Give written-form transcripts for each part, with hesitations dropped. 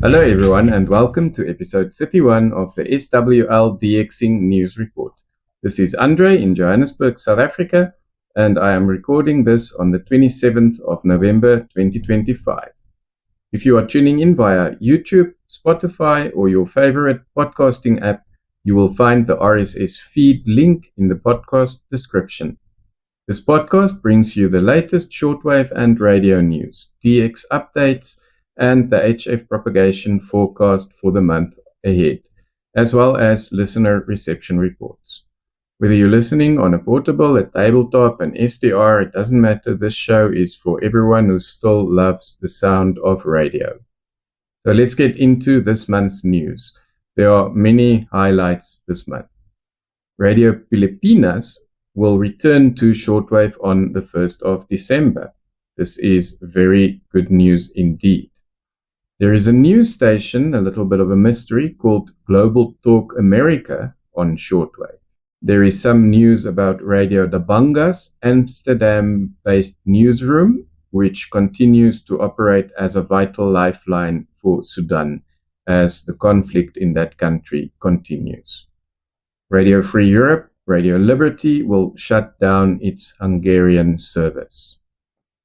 Hello everyone and welcome to episode 31 of the SWL dxing News Report. This is Andre in Johannesburg, South Africa, and I am recording this on the 27th of November 2025. If you are tuning in via YouTube, Spotify, or your favorite podcasting app, you will find the RSS feed link in the podcast description. This podcast brings you the latest shortwave and radio news, DX updates, and the HF propagation forecast for the month ahead, as well as listener reception reports. Whether you're listening on a portable, a tabletop, an SDR, it doesn't matter. This show is for everyone who still loves the sound of radio. So let's get into this month's news. There are many highlights this month. Radio Pilipinas will return to shortwave on the 1st of December. This is very good news indeed. There is a news station, a little bit of a mystery, called Global Talk America on shortwave. There is some news about Radio Dabanga's Amsterdam-based newsroom, which continues to operate as a vital lifeline for Sudan as the conflict in that country continues. Radio Free Europe, Radio Liberty will shut down its Hungarian service.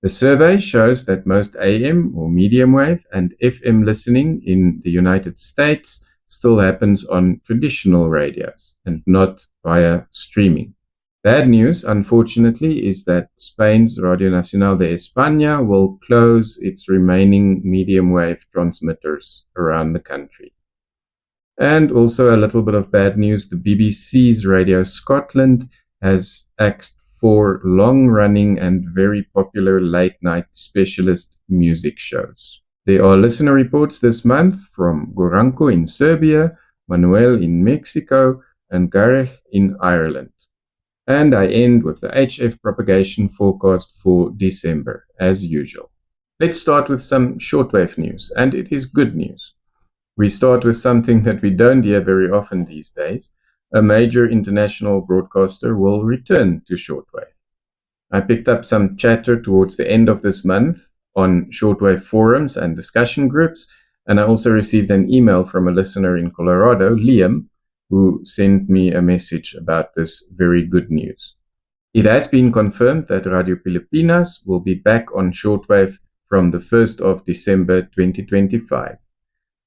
The survey shows that most AM or medium wave and FM listening in the United States still happens on traditional radios and not via streaming. Bad news, unfortunately, is that Spain's Radio Nacional de España will close its remaining medium wave transmitters around the country. And also a little bit of bad news, the BBC's Radio Scotland has axed 4 long-running and very popular late-night specialist music shows. There are listener reports this month from Goranko in Serbia, Manuel in Mexico, and Garech in Ireland. And I end with the HF propagation forecast for December, as usual. Let's start with some shortwave news, and it is good news. We start with something that we don't hear very often these days. A major international broadcaster will return to shortwave. I picked up some chatter towards the end of this month on shortwave forums and discussion groups, and I also received an email from a listener in Colorado, Liam, who sent me a message about this very good news. It has been confirmed that Radio Pilipinas will be back on shortwave from the 1st of December 2025.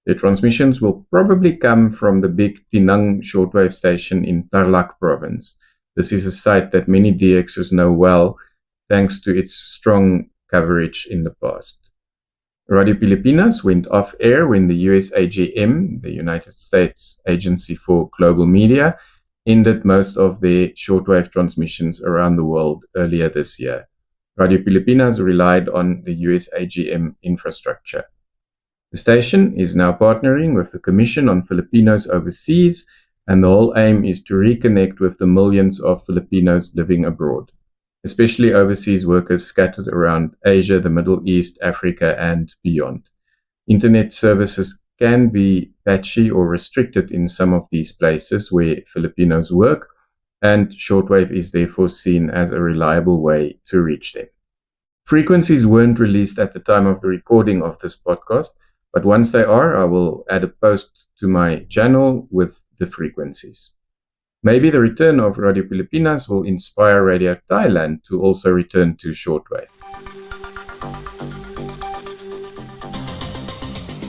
The transmissions will probably come from the big Tinang shortwave station in Tarlac province. This is a site that many DXers know well, thanks to its strong coverage in the past. Radio Pilipinas went off air when the USAGM, the United States Agency for Global Media, ended most of their shortwave transmissions around the world earlier this year. Radio Pilipinas relied on the USAGM infrastructure. The station is now partnering with the Commission on Filipinos Overseas, and the whole aim is to reconnect with the millions of Filipinos living abroad, especially overseas workers scattered around Asia, the Middle East, Africa, and beyond. Internet services can be patchy or restricted in some of these places where Filipinos work, and shortwave is therefore seen as a reliable way to reach them. Frequencies weren't released at the time of the recording of this podcast, but once they are, I will add a post to my channel with the frequencies. Maybe the return of Radio Pilipinas will inspire Radio Thailand to also return to shortwave.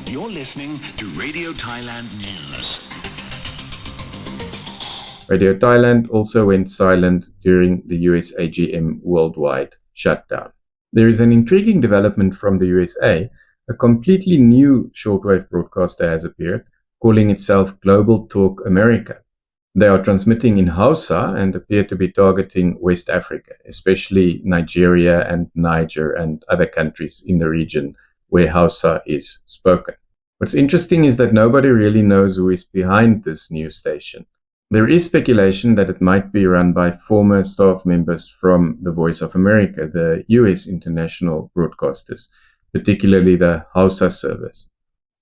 You're listening to Radio Thailand News. Radio Thailand also went silent during the USAGM worldwide shutdown. There is an intriguing development from the USA. A completely new shortwave broadcaster has appeared, calling itself Global Talk America. They are transmitting in Hausa and appear to be targeting West Africa, especially Nigeria and Niger and other countries in the region where Hausa is spoken. What's interesting is that nobody really knows who is behind this news station. There is speculation that it might be run by former staff members from the Voice of America, the US international broadcasters, particularly the Hausa service.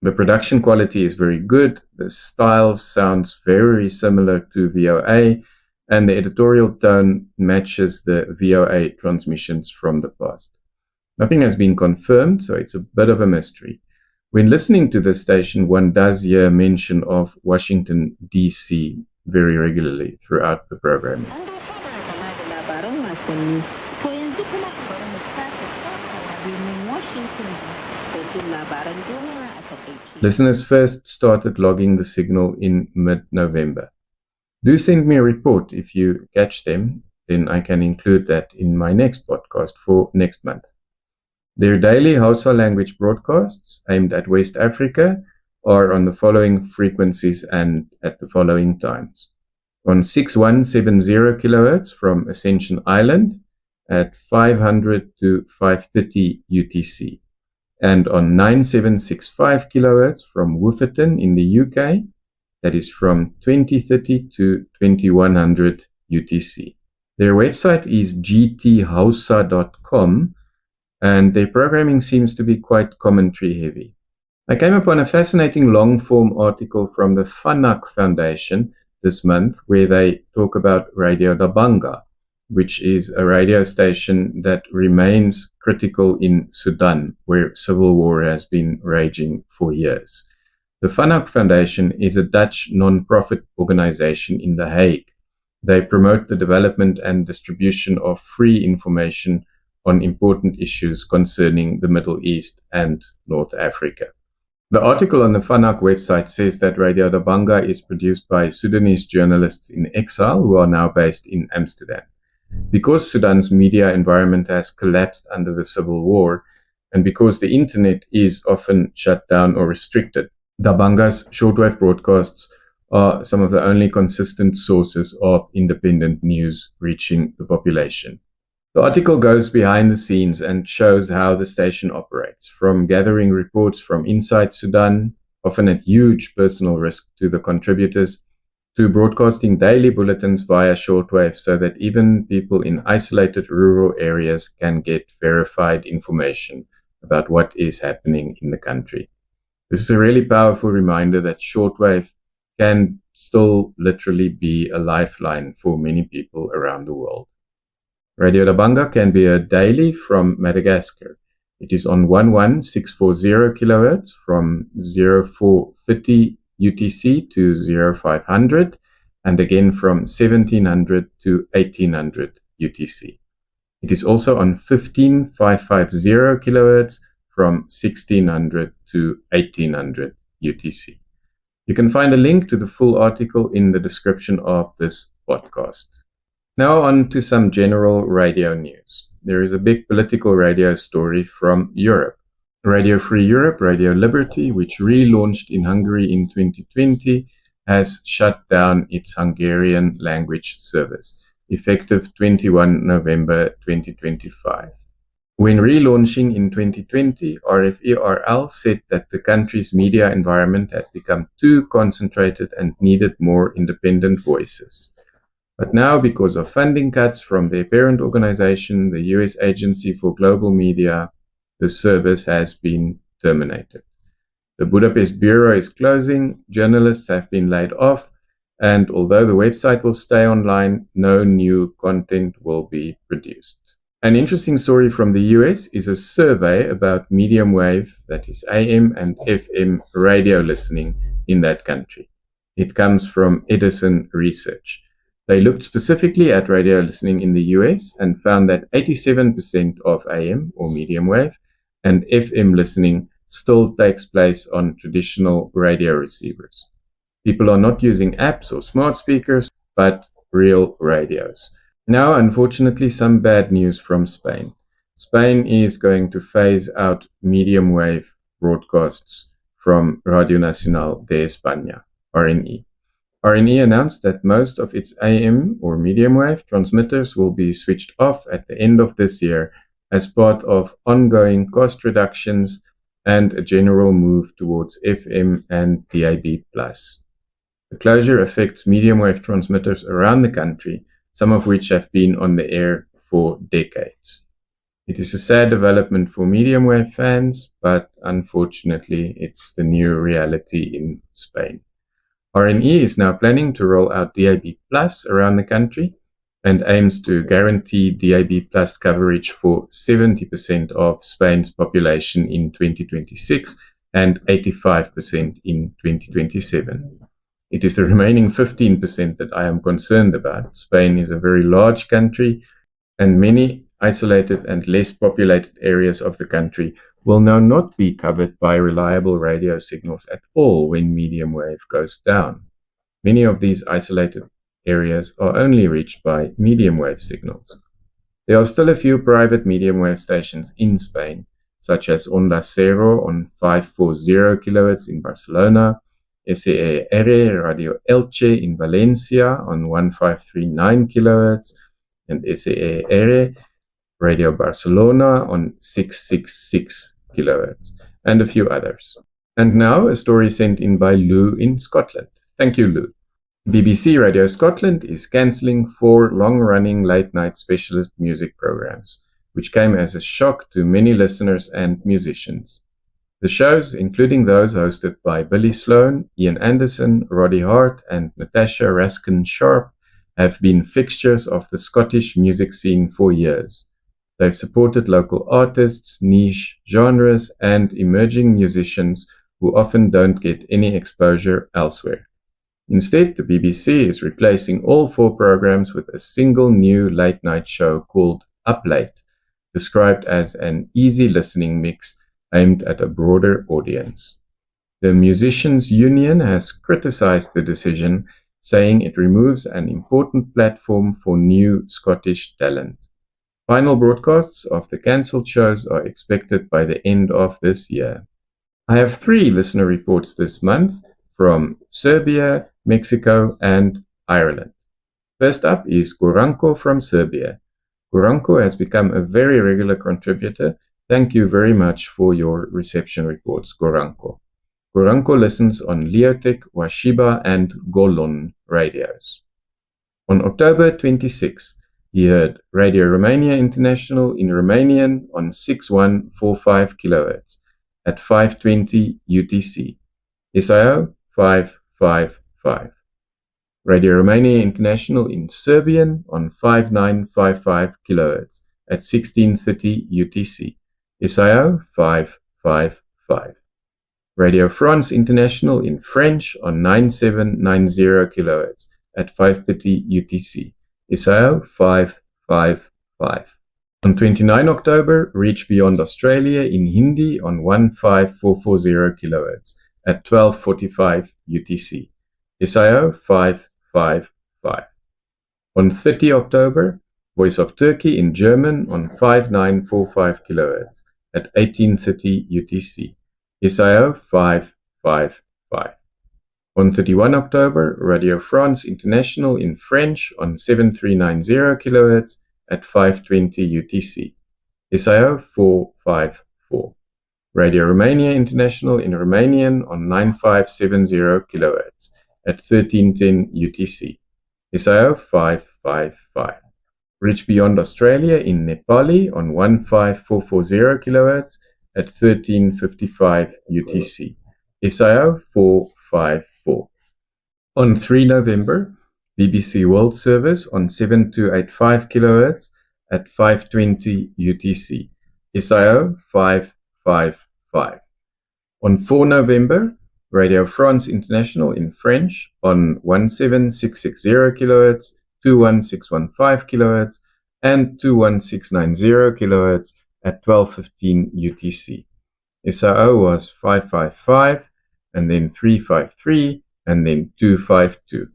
The production quality is very good, the style sounds very similar to VOA, and the editorial tone matches the VOA transmissions from the past. Nothing has been confirmed, so it's a bit of a mystery. When listening to this station, one does hear mention of Washington, D.C. very regularly throughout the program. Listeners first started logging the signal in mid-November. Do send me a report if you catch them, then I can include that in my next podcast for next month. Their daily Hausa language broadcasts aimed at West Africa are on the following frequencies and at the following times. On 6170 kHz from Ascension Island at 500 to 530 UTC, and on 9765 kHz from Wooferton in the UK, that is from 2030 to 2100 UTC. Their website is gthausa.com, and their programming seems to be quite commentary heavy. I came upon a fascinating long-form article from the Fanak Foundation this month where they talk about Radio Dabanga, which is a radio station that remains critical in Sudan, where civil war has been raging for years. The Fanak Foundation is a Dutch non-profit organization in The Hague. They promote the development and distribution of free information on important issues concerning the Middle East and North Africa. The article on the Fanak website says that Radio Dabanga is produced by Sudanese journalists in exile who are now based in Amsterdam. Because Sudan's media environment has collapsed under the civil war, and because the internet is often shut down or restricted, Dabanga's shortwave broadcasts are some of the only consistent sources of independent news reaching the population. The article goes behind the scenes and shows how the station operates, from gathering reports from inside Sudan, often at huge personal risk to the contributors, to broadcasting daily bulletins via shortwave so that even people in isolated rural areas can get verified information about what is happening in the country. This is a really powerful reminder that shortwave can still literally be a lifeline for many people around the world. Radio Dabanga can be heard daily from Madagascar. It is on 11640 kHz from 0430 UTC to 0500, and again from 1700 to 1800 UTC. It is also on 15550 kHz from 1600 to 1800 UTC. You can find a link to the full article in the description of this podcast. Now on to some general radio news. There is a big political radio story from Europe. Radio Free Europe, Radio Liberty, which relaunched in Hungary in 2020, has shut down its Hungarian language service, effective 21 November 2025. When relaunching in 2020, RFERL said that the country's media environment had become too concentrated and needed more independent voices. But now, because of funding cuts from their parent organization, the US Agency for Global Media, the service has been terminated. The Budapest bureau is closing, journalists have been laid off, and although the website will stay online, no new content will be produced. An interesting story from the US is a survey about medium wave, that is AM and FM radio listening in that country. It comes from Edison Research. They looked specifically at radio listening in the US and found that 87% of AM or medium wave and FM listening still takes place on traditional radio receivers. People are not using apps or smart speakers, but real radios. Now, unfortunately, some bad news from Spain. Spain is going to phase out medium wave broadcasts from Radio Nacional de España, RNE. RNE announced that most of its AM or medium wave transmitters will be switched off at the end of this year as part of ongoing cost reductions and a general move towards FM and DAB+. The closure affects medium wave transmitters around the country, some of which have been on the air for decades. It is a sad development for medium wave fans, but unfortunately it's the new reality in Spain. RNE is now planning to roll out DAB+ around the country and aims to guarantee DAB+ coverage for 70% of Spain's population in 2026 and 85% in 2027. It is the remaining 15% that I am concerned about. Spain is a very large country, and many isolated and less populated areas of the country will now not be covered by reliable radio signals at all when medium wave goes down. Many of these isolated areas are only reached by medium wave signals. There are still a few private medium wave stations in Spain, such as Onda Cero on 540 kHz in Barcelona, SWL Radio Elche in Valencia on 1539 kHz, and SWL Radio Barcelona on 666 kHz, and a few others. And now a story sent in by Lou in Scotland. Thank you, Lou. BBC Radio Scotland is cancelling 4 long-running late-night specialist music programs, which came as a shock to many listeners and musicians. The shows, including those hosted by Billy Sloan, Ian Anderson, Roddy Hart, and Natasha Raskin-Sharp, have been fixtures of the Scottish music scene for years. They've supported local artists, niche genres, and emerging musicians who often don't get any exposure elsewhere. Instead, the BBC is replacing all 4 programs with a single new late-night show called Up Late, described as an easy listening mix aimed at a broader audience. The Musicians' Union has criticized the decision, saying it removes an important platform for new Scottish talent. Final broadcasts of the cancelled shows are expected by the end of this year. I have 3 listener reports this month from Serbia, Mexico, and Ireland. First up is Goranko from Serbia. Goranko has become a very regular contributor. Thank you very much for your reception reports, Goranko. Goranko listens on Leotech, Washiba, and Golon radios. On October 26, he heard Radio Romania International in Romanian on 6145 kHz at 520 UTC, SIO 555. Radio Romania International in Serbian on 5955 kHz at 1630 UTC, SIO 555. Radio France International in French on 9790 kHz at 530 UTC, SIO 555. On 29 October, Reach Beyond Australia in Hindi on 15440 kHz at 1245 UTC, SIO 555. On 30 October, Voice of Turkey in German on 5945 kHz at 1830 UTC, SIO 555. On 31 October, Radio France International in French on 7390 kHz at 520 UTC, SIO 454. Radio Romania International in Romanian on 9570 kHz at 1310 UTC, SIO 555. Reach Beyond Australia in Nepali on 15440 kHz at 1355 UTC, SIO 454. On 3 November, BBC World Service on 7285 kHz at 520 UTC, SIO 555. On 4 November, Radio France International in French on 17660 kHz, 21615 kHz, and 21690 kHz at 1215 UTC. SIO was 555, and then 353, and then 252.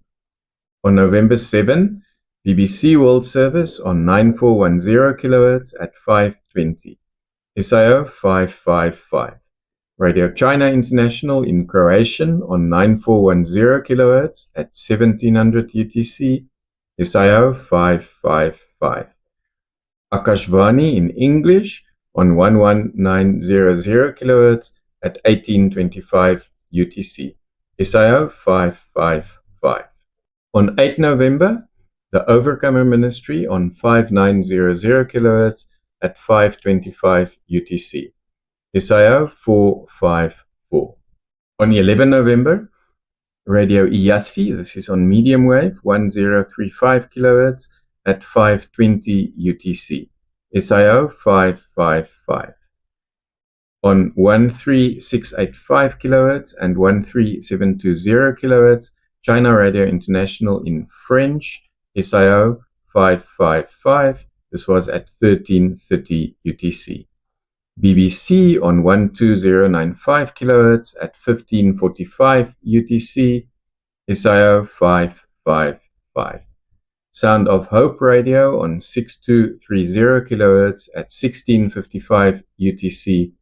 On November 7, BBC World Service on 9410 kHz at 520. SIO 555. Radio China International in Croatian on 9410 kHz at 1700 UTC, SIO 555. Akashvani in English on 11900 kHz at 1825 UTC, SIO 555. On 8 November, the Overcomer Ministry on 5900 kHz at 525 UTC, SIO 454. On 11 November, Radio Iyasi, this is on medium wave, 1035 kHz at 520 UTC, SIO 555. On 13685 kHz and 13720 kHz, China Radio International in French, SIO 555. This was at 1330 UTC. BBC on 12095 kHz at 1545 UTC, SIO 555. Sound of Hope Radio on 6230 kHz at 1655 UTC,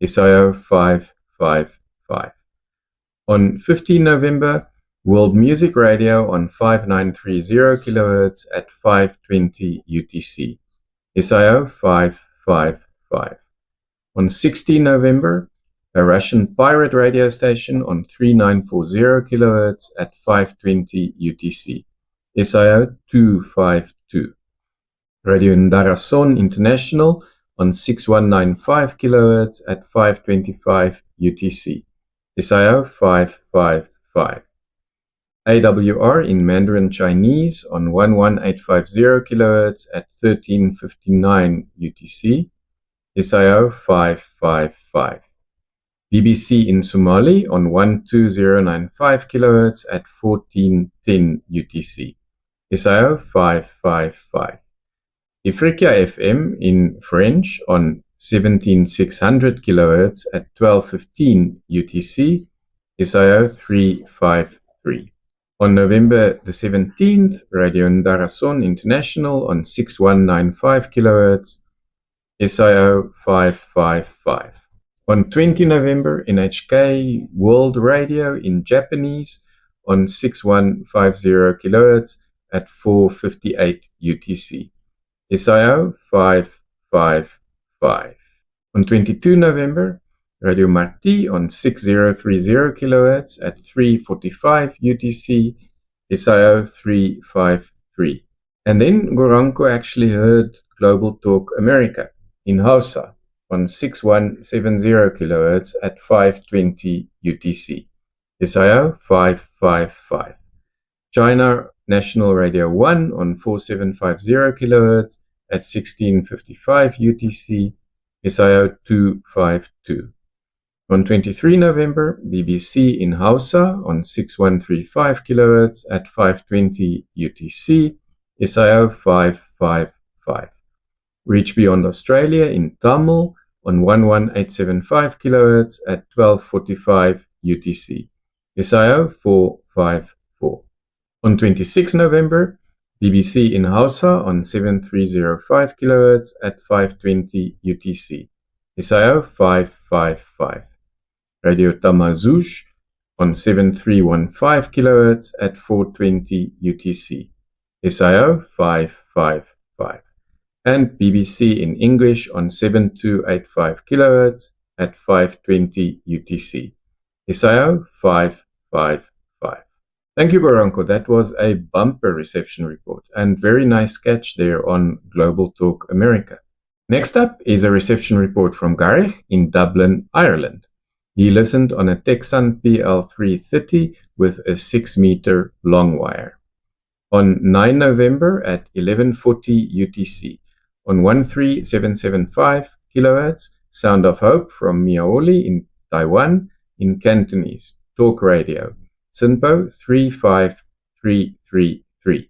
SIO 555. On 15 November, World Music Radio on 5930 kHz at 520 UTC, SIO 555. On 16 November, a Russian pirate radio station on 3940 kHz at 520 UTC, SIO 252. Radio Ndarason International on 6195 kHz at 525 UTC, SIO 555. AWR in Mandarin Chinese on 11850 kHz at 1359 UTC, SIO 555. BBC in Somali on 12095 kHz at 1410 UTC, SIO 555. Ifriqiya FM in French on 17600 kHz at 1215 UTC, SIO 353. On November the 17th, Radio Ndarason International on 6195 kHz, SIO 555. On 20 November, NHK World Radio in Japanese on 6150 kHz at 458 UTC, SIO 555. On 22 November, Radio Marti on 6030 kHz at 345 UTC, SIO 353. And then Goranko actually heard Global Talk America in Hausa on 6170 kHz at 520 UTC, SIO 555. China National Radio 1 on 4750 kHz at 1655 UTC, SIO 252. On 23 November, BBC in Hausa on 6135 kHz at 520 UTC, SIO 555. Reach Beyond Australia in Tamil on 11875 kHz at 1245 UTC, SIO 454. On 26 November, BBC in Hausa on 7305 kHz at 520 UTC, SIO 555. Radio Tamazush on 7315 kHz at 420 UTC, SIO 555. And BBC in English on 7285 kHz at 520 UTC, SIO 555. Thank you, Goranko. That was a bumper reception report and very nice catch there on Global Talk America. Next up is a reception report from Garech in Dublin, Ireland. He listened on a Texan PL330 with a 6-meter long wire. On 9 November at 1140 UTC, on 13775 kHz, Sound of Hope from Miaoli in Taiwan in Cantonese, Talk Radio, SINPO 35333.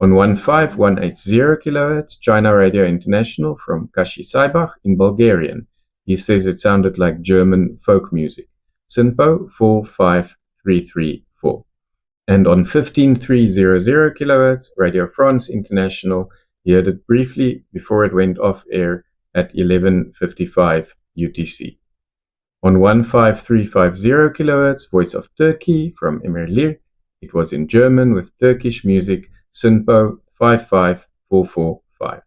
On 15180 kHz, China Radio International from Kashisaibach in Bulgarian. He says it sounded like German folk music, SINPO 45334. And on 15300 kHz, Radio France International, he heard it briefly before it went off air at 1155 UTC. On 15350 kHz, Voice of Turkey from Emirlir, it was in German with Turkish music, SINPO 55445.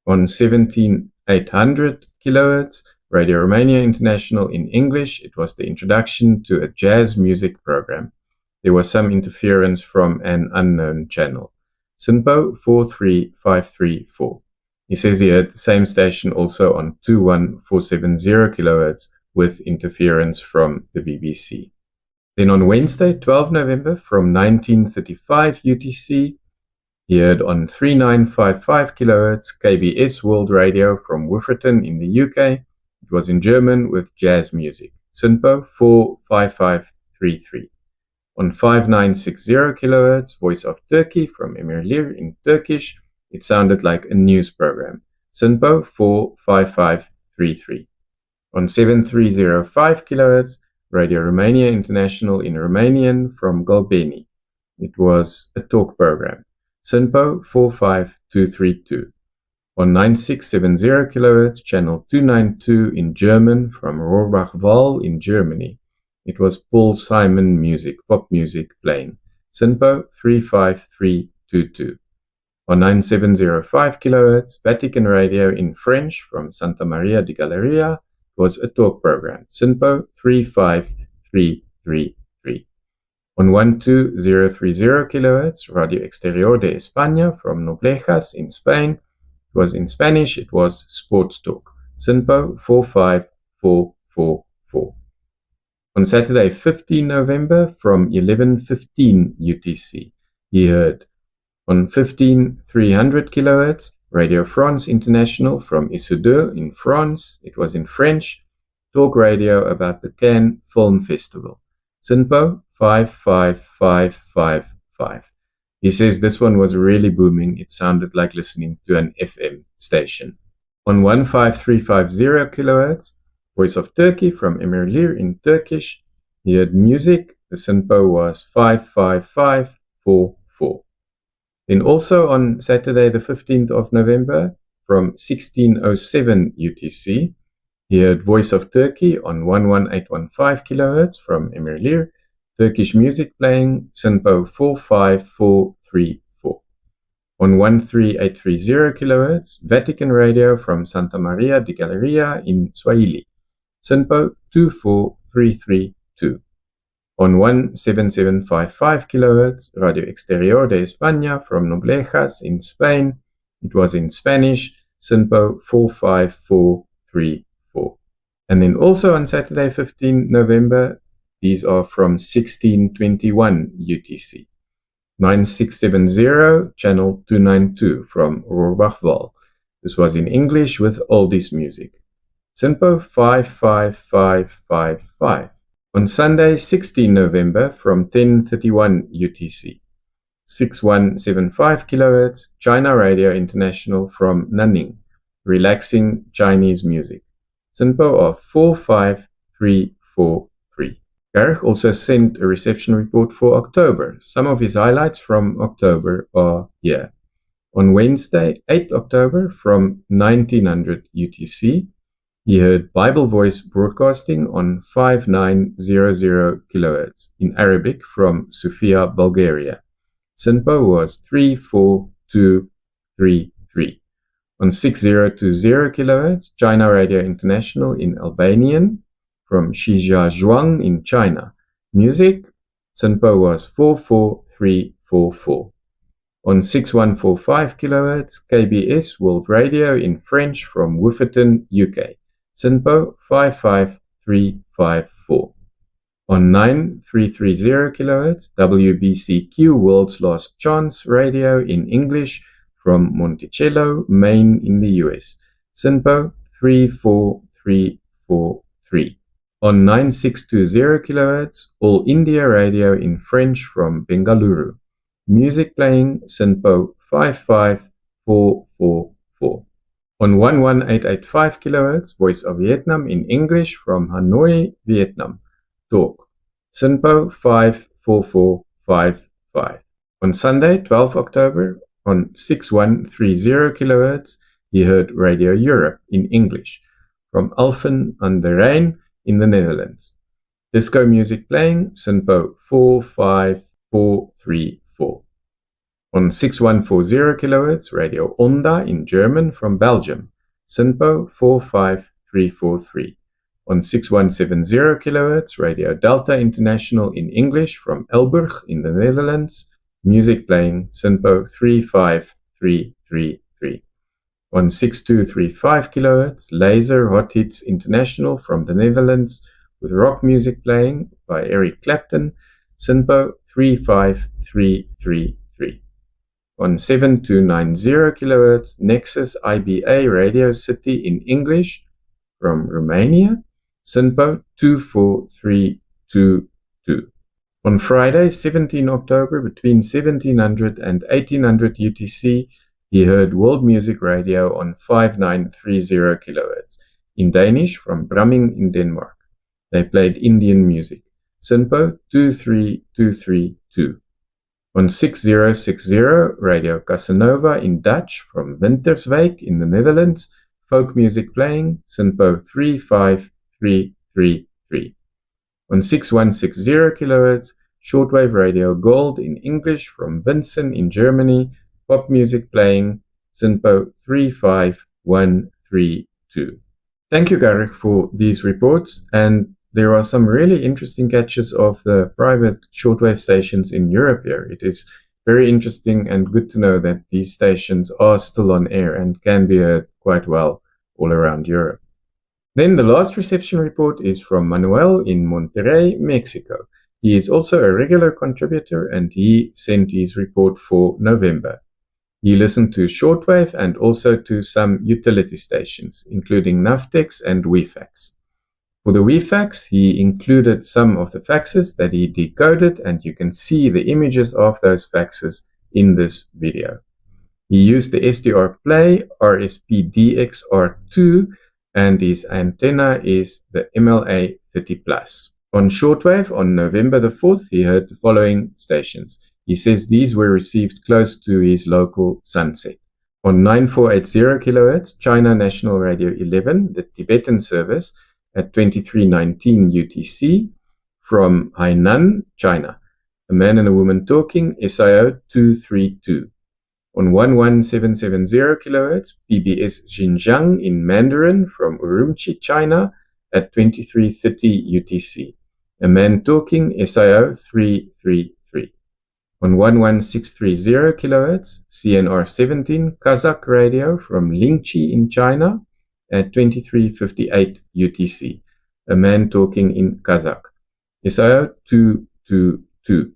On 17800 kHz, Radio Romania International in English, it was the introduction to a jazz music program. There was some interference from an unknown channel, SINPO 43534. He says he heard the same station also on 21470 kHz with interference from the BBC. Then on Wednesday, 12 November, from 1935 UTC, he heard on 3955 kHz KBS World Radio from Wifferton in the UK, It was in German with jazz music. SINPO 45533. On 5960 kHz, Voice of Turkey from Emirlir in Turkish, it sounded like a news program. SINPO 45533. On 7305 kHz, Radio Romania International in Romanian from Golbeni. It was a talk program. SINPO 45232. On 9670 kHz, channel 292 in German from Rohrbach-Wall in Germany. It was Paul Simon music, pop music playing. SINPO 35322. On 9705 kHz, Vatican Radio in French from Santa Maria di Galleria was a talk program. SINPO 35333. On 12030 kHz, Radio Exterior de España from Noblejas in Spain. It was in Spanish, it was sports talk. SINPO 45444. On Saturday, 15 November, from 11:15 UTC, he heard on 15300 kHz, Radio France International from Issoudun in France. It was in French, talk radio about the Cannes Film Festival. SINPO 55555. He says this one was really booming. It sounded like listening to an FM station. On 15350 kHz, Voice of Turkey from Emirlir in Turkish, he heard music. The SINPO was 55544. Then also on Saturday the 15th of November, from 1607 UTC, he heard Voice of Turkey on 11815 kHz from Emirlir, Turkish music playing, SINPO 45434. On 13830 kHz, Vatican Radio from Santa Maria di Galleria in Swahili, SINPO 24332. On 17755 kHz, Radio Exterior de España from Noblejas in Spain. It was in Spanish, SINPO 45434. And then also on Saturday, 15 November, these are from 1621 UTC. 9670, channel 292 from Rohrbach-Wall. This was in English with oldies music. SINPO 55555. On Sunday, 16 November, from 10:31 UTC. 6175 kHz, China Radio International from Nanning, relaxing Chinese music. SINPO of 45343. Garech also sent a reception report for October. Some of his highlights from October are here. On Wednesday, 8 October, from 1900 UTC, he heard Bible Voice broadcasting on 5900 kHz in Arabic from Sofia, Bulgaria. SINPO was 34233. On 6020 kHz, China Radio International in Albanian from Shijiazhuang in China. Music, SINPO was 44344. On 6145 kHz, KBS World Radio in French from Wooferton, UK. SINPO 55354. On 9330 kHz, WBCQ World's Last Chance Radio in English from Monticello, Maine in the US. SINPO 34343. On 9620 kHz, All India Radio in French from Bengaluru. Music playing, SINPO 55444. On 11885 kHz, Voice of Vietnam in English from Hanoi, Vietnam. Talk. SINPO 54455. On Sunday, 12 October, on 6130 kHz, he heard Radio Europe in English from Alphen aan de Rijn in the Netherlands. Disco music playing, SINPO 45434. On 6140 kHz, Radio Onda in German from Belgium, SINPO 45343. On 6170 kHz, Radio Delta International in English from Elburg in the Netherlands, music playing, SINPO 35333. On 6235 kHz, Laser Hot Hits International from the Netherlands with rock music playing by Eric Clapton, SINPO 35333. On 7290 kHz, Nexus IBA Radio City in English from Romania, SINPO 24322. On Friday, 17 October, between 1700 and 1800 UTC, he heard World Music Radio on 5930 kHz in Danish from Bramming in Denmark. They played Indian music. SINPO 23232. On 6060, Radio Casanova in Dutch from Winterswijk in the Netherlands, folk music playing, SINPO 35333. On 6160 kHz, shortwave Radio Gold in English from Winsen in Germany, pop music playing, SINPO 35132. Thank you, Garech, for these reports, and there are some really interesting catches of the private shortwave stations in Europe here. It is very interesting and good to know that these stations are still on air and can be heard quite well all around Europe. Then the last reception report is from Manuel in Monterrey, Mexico. He is also a regular contributor and he sent his report for November. He listened to shortwave and also to some utility stations, including Navtex and WeFax. For the WeFax, he included some of the faxes that he decoded, and you can see the images of those faxes in this video. He used the SDR Play RSP-DXR2, and his antenna is the MLA 30+. On shortwave, on November the 4th, he heard the following stations. He says these were received close to his local sunset. On 9480 kHz, China National Radio 11, the Tibetan service, at 2319 UTC from Hainan, China. A man and a woman talking, SIO 232. On 11770 kHz, PBS Xinjiang in Mandarin from Urumqi, China at 2330 UTC. A man talking, SIO 333. On 11630 kHz, CNR 17 Kazakh radio from Lingqi in China at 2358 UTC. A man talking in Kazakh. SIO 222.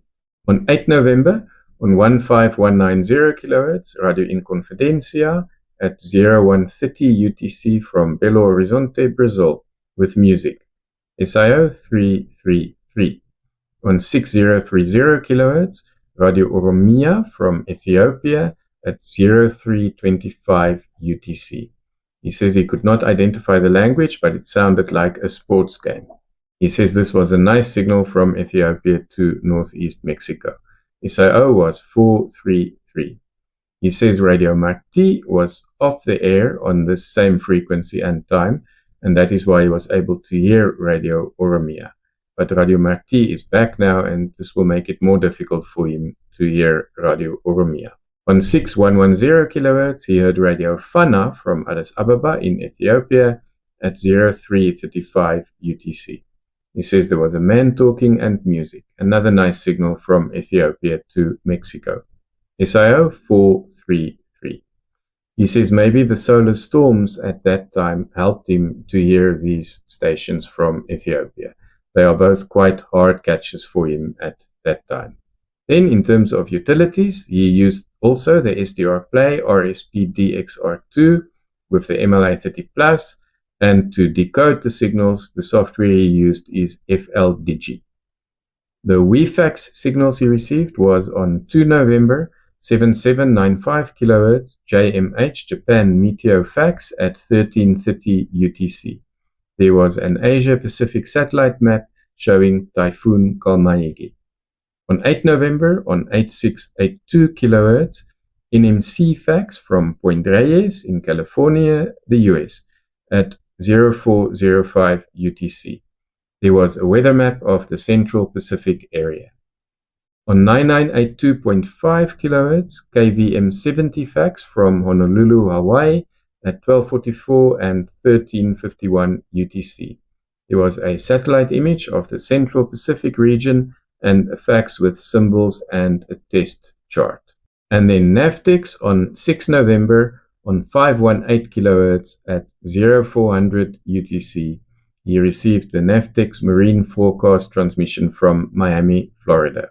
On 8 November, on 15190 kHz, Radio Inconfidencia at 0130 UTC from Belo Horizonte, Brazil, with music. SIO 333. On 6030 kHz, Radio Oromia from Ethiopia at 0325 UTC. He says he could not identify the language, but it sounded like a sports game. He says this was a nice signal from Ethiopia to northeast Mexico. SIO was 433. He says Radio Marti was off the air on this same frequency and time, and that is why he was able to hear Radio Oromia. But Radio Marti is back now, and this will make it more difficult for him to hear Radio Oromia. On 6110 kHz, he heard Radio Fana from Addis Ababa in Ethiopia at 0335 UTC. He says there was a man talking and music, another nice signal from Ethiopia to Mexico. SIO 433. He says maybe the solar storms at that time helped him to hear these stations from Ethiopia. They are both quite hard catches for him at that time. Then in terms of utilities, he used also the SDR Play RSP-DXR2 with the MLA 30+, and to decode the signals, the software he used is FLDigi. The WeFax signals he received was on 2 November, 7795 kHz, JMH Japan Meteo Fax at 1330 UTC. There was an Asia-Pacific satellite map showing Typhoon Kalmayegi. On 8 November, on 8682 kHz, NMC fax from Point Reyes in California, the US, at 0405 UTC. There was a weather map of the Central Pacific area. On 9982.5 kHz, KVM70 fax from Honolulu, Hawaii, at 1244 and 1351 UTC. There was a satellite image of the Central Pacific region and a fax with symbols and a test chart. And then Navtex on 6 November on 518 kHz at 0400 UTC. He received the Navtex marine forecast transmission from Miami, Florida.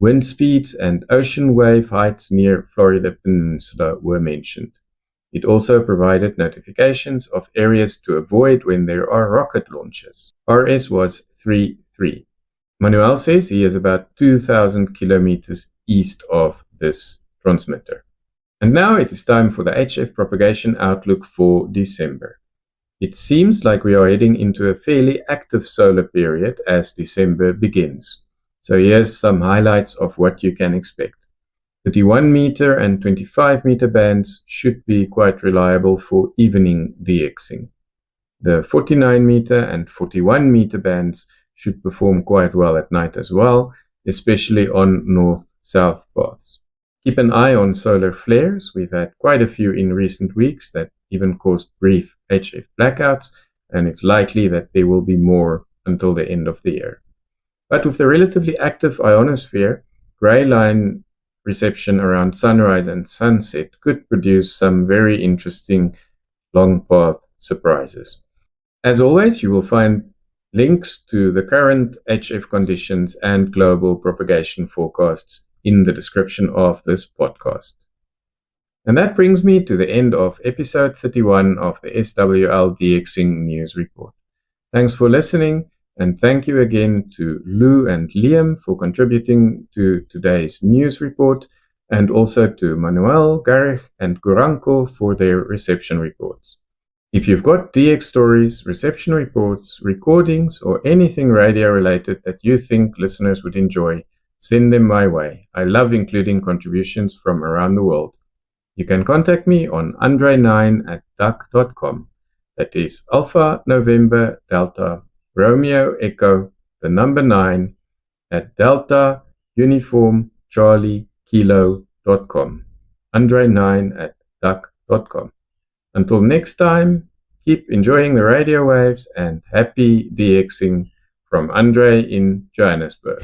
Wind speeds and ocean wave heights near Florida Peninsula were mentioned. It also provided notifications of areas to avoid when there are rocket launches. RS was 3-3. Manuel says he is about 2,000 kilometers east of this transmitter. And now it is time for the HF Propagation Outlook for December. It seems like we are heading into a fairly active solar period as December begins. So here's some highlights of what you can expect. 31 meter and 25 meter bands should be quite reliable for evening dxing. The 49 meter and 41 meter bands should perform quite well at night as well, especially on north-south paths. Keep an eye on solar flares. We've had quite a few in recent weeks that even caused brief HF blackouts, and it's likely that there will be more until the end of the year. But with the relatively active ionosphere, grey line reception around sunrise and sunset could produce some very interesting long path surprises. As always, you will find links to the current HF conditions and global propagation forecasts in the description of this podcast. And that brings me to the end of episode 31 of the SWL dxing News Report. Thanks for listening, and thank you again to Lou and Liam for contributing to today's news report, and also to Manuel, Garech, and Goranko for their reception reports. If you've got DX stories, reception reports, recordings, or anything radio related that you think listeners would enjoy, send them my way. I love including contributions from around the world. You can contact me on andre9@duck.com. That is Alpha November Delta Romeo Echo, the number 9, at Delta Uniform Charlie Kilo.com. andre9@duck.com. Until next time, keep enjoying the radio waves and happy DXing from Andre in Johannesburg.